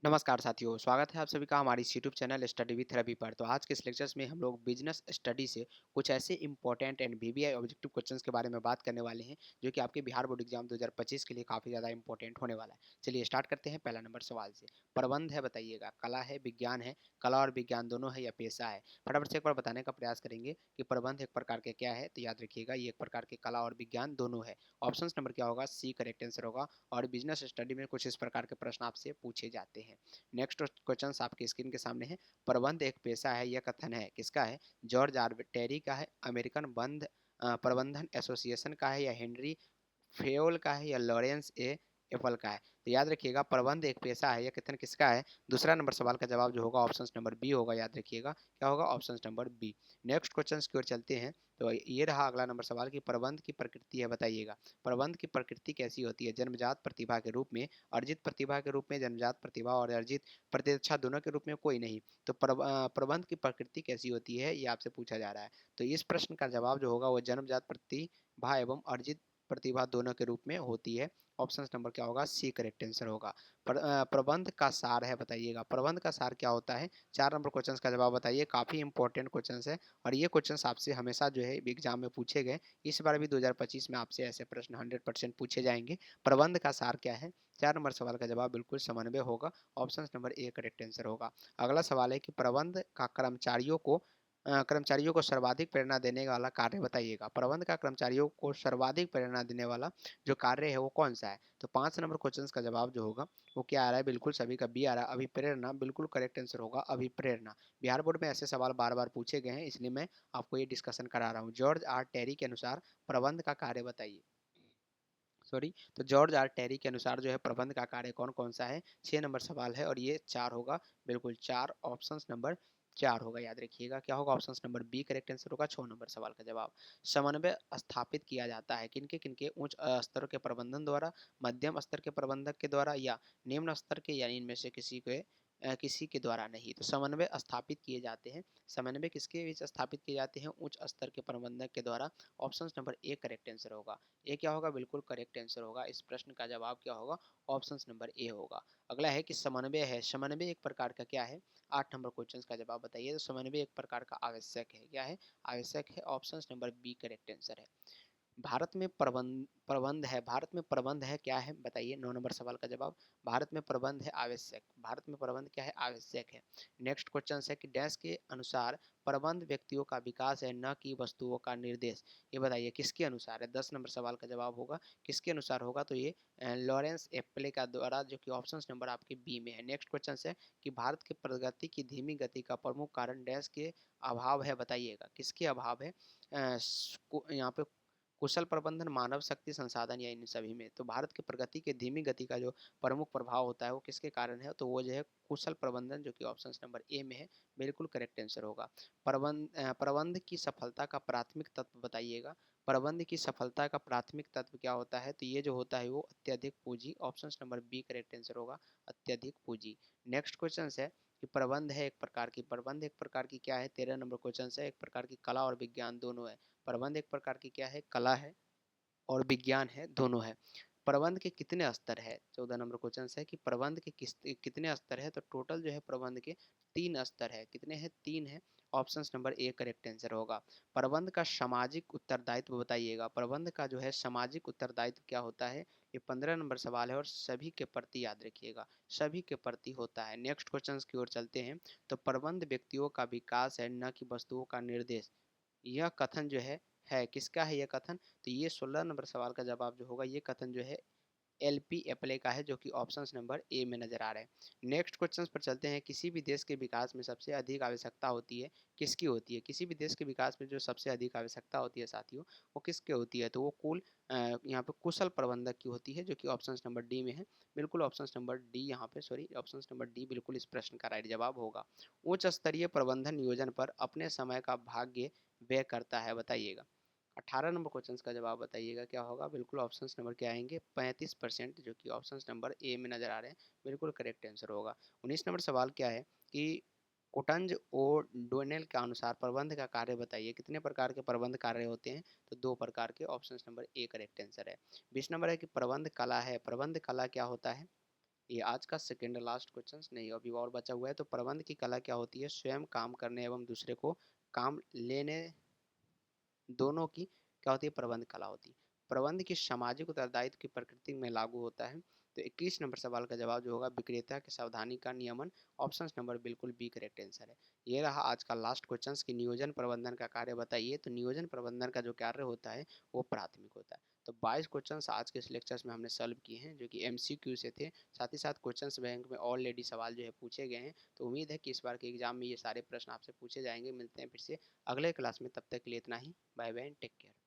नमस्कार साथियों, स्वागत है आप सभी का हमारी इस YouTube channel study with Ravi पर। तो आज के इस लेक्चर्स में हम लोग बिजनेस स्टडी से कुछ ऐसे important and BBI objective questions के बारे में बात करने वाले हैं जो कि आपके बिहार बोर्ड एग्जाम 2025 के लिए काफ़ी ज़्यादा इंपॉर्टेंट होने वाला है। चलिए स्टार्ट करते हैं पहला नंबर सवाल से। प्रबंध है, बताइएगा कला है, विज्ञान है, कला और विज्ञान दोनों है या पेशा है। फटाफट से एक बार बताने का प्रयास करेंगे कि प्रबंध एक प्रकार के क्या है, तो याद रखिएगा ये एक प्रकार के कला और विज्ञान दोनों है। ऑप्शन नंबर क्या होगा, सी करेक्ट आंसर होगा। और बिजनेस स्टडी में कुछ इस प्रकार के प्रश्न आपसे पूछे जाते हैं। नेक्स्ट क्वेश्चन आपके स्क्रीन के सामने है। प्रबंध एक पेशा है, यह कथन है किसका है? जॉर्ज आर टेरी का है, अमेरिकन बंद प्रबंधन एसोसिएशन का है, या हेनरी फेयोल का है, या लॉरेंस ए एपल का है। तो याद रखिएगा प्रबंध एक पेशा है, यह कथन किसका है? दूसरा नंबर सवाल का जवाब जो होगा ऑप्शन नंबर बी होगा। याद रखिएगा क्या होगा, option number B. Next question की ओर चलते हैं। तो ये रहा अगला नंबर सवाल की प्रबंध की प्रकृति है, बताइएगा प्रबंध की प्रकृति कैसी होती है? जन्मजात प्रतिभा के रूप में, अर्जित प्रतिभा के रूप में, जन्मजात प्रतिभा और अर्जित प्रतिरक्षा दोनों के रूप में, कोई नहीं। तो प्रबंध की प्रकृति कैसी होती है ये आपसे पूछा जा रहा है। तो इस प्रश्न का जवाब जो होगा वो जन्मजात प्रतिभा एवं अर्जित प्रतिभा दोनों के रूप में होती है। ऑप्शन नंबर क्या होगा, सी करेक्ट आंसर होगा। प्रबंध का सार है, बताइएगा प्रबंध का सार क्या होता है? 4 नंबर क्वेश्चन का जवाब बताइए। काफ़ी इंपॉर्टेंट क्वेश्चन है और ये क्वेश्चन आपसे हमेशा जो है एग्जाम में पूछे गए। इस बार भी 2025 में आपसे ऐसे प्रश्न 100% पूछे जाएंगे। प्रबंध का सार क्या है? 4 नंबर सवाल का जवाब बिल्कुल समन्वय होगा। Option number A correct answer होगा। अगला सवाल है कि प्रबंध का कर्मचारियों को सर्वाधिक प्रेरणा देने वाला कार्य बताइएगा। प्रबंध का कर्मचारियों को सर्वाधिक प्रेरणा देने वाला जो कार्य है वो कौन सा है? तो 5 नंबर क्वेश्चन का जवाब जो होगा वो क्या आ रहा है, बिल्कुल सभी का बी आ रहा है, अभिप्रेरणा। बिल्कुल करेक्ट आंसर होगा अभिप्रेरणा। बिहार बोर्ड में ऐसे सवाल बार बार पूछे गए हैं, इसलिए मैं आपको ये डिस्कशन करा रहा हूँ। जॉर्ज आर टेरी के अनुसार प्रबंध का कार्य बताइए। सॉरी, तो जॉर्ज आर टेरी के अनुसार जो है प्रबंध का कार्य कौन कौन सा है? 6 नंबर सवाल है और ये 4 होगा। बिल्कुल 4, ऑप्शन नंबर 4 होगा। याद रखिएगा क्या होगा, option number B correct answer होगा। 6 नंबर सवाल का जवाब। समन्वय स्थापित किया जाता है किनके किनके? उच्च स्तर के प्रबंधन द्वारा, मध्यम स्तर के प्रबंधक के द्वारा, या निम्न स्तर के, यानी इनमें से किसी के द्वारा नहीं। तो समन्वय स्थापित किए जाते हैं। समन्वय किसके बीच स्थापित किए जाते हैं? उच्च स्तर के प्रबंधक के द्वारा। Option number A correct answer होगा। ए क्या होगा, बिल्कुल करेक्ट आंसर होगा। इस प्रश्न का जवाब क्या होगा, ऑप्शन नंबर ए होगा। अगला है कि समन्वय है, समन्वय एक प्रकार का क्या है? 8 नंबर क्वेश्चन का जवाब बताइए। तो समन्वय एक प्रकार का आवश्यक है, क्या है? आवश्यक है। Option number B correct answer है। भारत में प्रबंध है क्या है, बताइए। 9 नंबर सवाल का जवाब। भारत में प्रबंध है आवश्यक। भारत में प्रबंध क्या है, आवश्यक है। नेक्स्ट क्वेश्चन है कि डैश के अनुसार प्रबंध व्यक्तियों का विकास है, न कि वस्तुओं का निर्देश। ये बताइए किसके अनुसार है? 10 नंबर सवाल का जवाब होगा किसके अनुसार होगा, तो ये लॉरेंस एप्पले का द्वारा, जो कि ऑप्शन नंबर आपके बी में है। नेक्स्ट क्वेश्चन है कि भारत की प्रगति की धीमी गति का प्रमुख कारण डैश के अभाव है, बताइएगा किसके अभाव है? यहाँ पे कुशल प्रबंधन, मानव शक्ति, संसाधन, या इन सभी में। तो भारत की प्रगति के धीमी गति का जो प्रमुख प्रभाव होता है वो किसके कारण है? तो वो जो है कुशल प्रबंधन, जो कि ऑप्शन नंबर ए में है। बिल्कुल करेक्ट आंसर होगा। प्रबंध की सफलता का प्राथमिक तत्व बताइएगा। प्रबंध की सफलता का प्राथमिक तत्व क्या होता है? तो ये जो होता है वो अत्यधिक पूंजी। Option number B correct answer होगा, अत्यधिक पूंजी। नेक्स्ट क्वेश्चन है कि प्रबंध एक प्रकार की क्या है? 13 नंबर क्वेश्चन है। एक प्रकार की कला और विज्ञान दोनों है। प्रबंध एक प्रकार की क्या है? कला है और विज्ञान है, दोनों है। प्रबंध के कितने स्तर है? 14 नंबर क्वेश्चन है कि प्रबंध के कितने स्तर है? तो टोटल जो है प्रबंध के 3 स्तर है। कितने हैं? 3 है। Option number A correct answer होगा। प्रबंध का सामाजिक उत्तरदायित्व बताइएगा। प्रबंध का जो है सामाजिक उत्तरदायित्व क्या होता है? ये 15 नंबर सवाल है और सभी के प्रति, याद रखिएगा सभी के प्रति होता है। नेक्स्ट क्वेश्चन की ओर चलते हैं। तो प्रबंध व्यक्तियों का विकास है, न कि वस्तुओं का निर्देश। यह कथन जो है किसका है यह कथन? तो ये 16 नंबर सवाल का जवाब जो होगा, ये कथन जो है एलपी एप्ले का है, जो कि ऑप्शन नंबर ए में नजर आ रहा है। नेक्स्ट क्वेश्चन पर चलते हैं। किसी भी देश के विकास में सबसे अधिक आवश्यकता होती है, किसकी होती है? किसी भी देश के विकास में जो सबसे अधिक आवश्यकता होती है साथियों, वो किसकी होती है? तो वो यहाँ पे कुशल प्रबंधक की होती है, जो कि ऑप्शन नंबर डी में है। बिल्कुल ऑप्शन नंबर डी यहाँ पे, सॉरी, ऑप्शन नंबर डी बिल्कुल इस प्रश्न का राइट जवाब होगा। उच्च स्तरीय प्रबंधन नियोजन पर अपने समय का भाग्य व्यय करता है, बताइएगा। 18 नंबर क्वेश्चन का जवाब बताइएगा क्या होगा। बिल्कुल ऑप्शन नंबर क्या आएंगे, 35%, जो कि ऑप्शन नंबर ए में नजर आ रहे हैं। बिल्कुल करेक्ट आंसर होगा। 19 नंबर सवाल क्या है कि कोटंज ओ डोनेल के अनुसार प्रबंध का कार्य बताइए। कितने प्रकार के प्रबंध कार्य होते हैं? तो 2 प्रकार के। Option number A correct answer है। 20 नंबर है कि प्रबंध कला है। प्रबंध कला क्या होता है? ये आज का सेकंड लास्ट क्वेश्चन नहीं, अभी और बचा हुआ है। तो प्रबंध की कला क्या होती है? स्वयं काम करने एवं दूसरे को काम लेने, दोनों की क्या होती है? प्रबंध कला होती है। प्रबंध की सामाजिक उत्तरदायित्व की प्रकृति में लागू होता है। तो 21 नंबर सवाल का जवाब जो होगा विक्रेता की सावधानी का नियमन, ऑप्शन नंबर बिल्कुल बी करेक्ट आंसर है। ये रहा आज का लास्ट क्वेश्चन कि नियोजन प्रबंधन का कार्य बताइए। तो नियोजन प्रबंधन का जो कार्य होता है वो प्राथमिक होता है। तो 22 क्वेश्चन आज के इस लेक्चर्स में हमने सॉल्व किए हैं जो कि एमसीक्यू से थे। साथ ही साथ क्वेश्चंस बैंक में ऑलरेडी सवाल जो है पूछे गए हैं। तो उम्मीद है कि इस बार के एग्जाम में ये सारे प्रश्न आपसे पूछे जाएंगे। मिलते हैं फिर से अगले क्लास में, तब तक के लिए इतना ही। Bye bye, take care.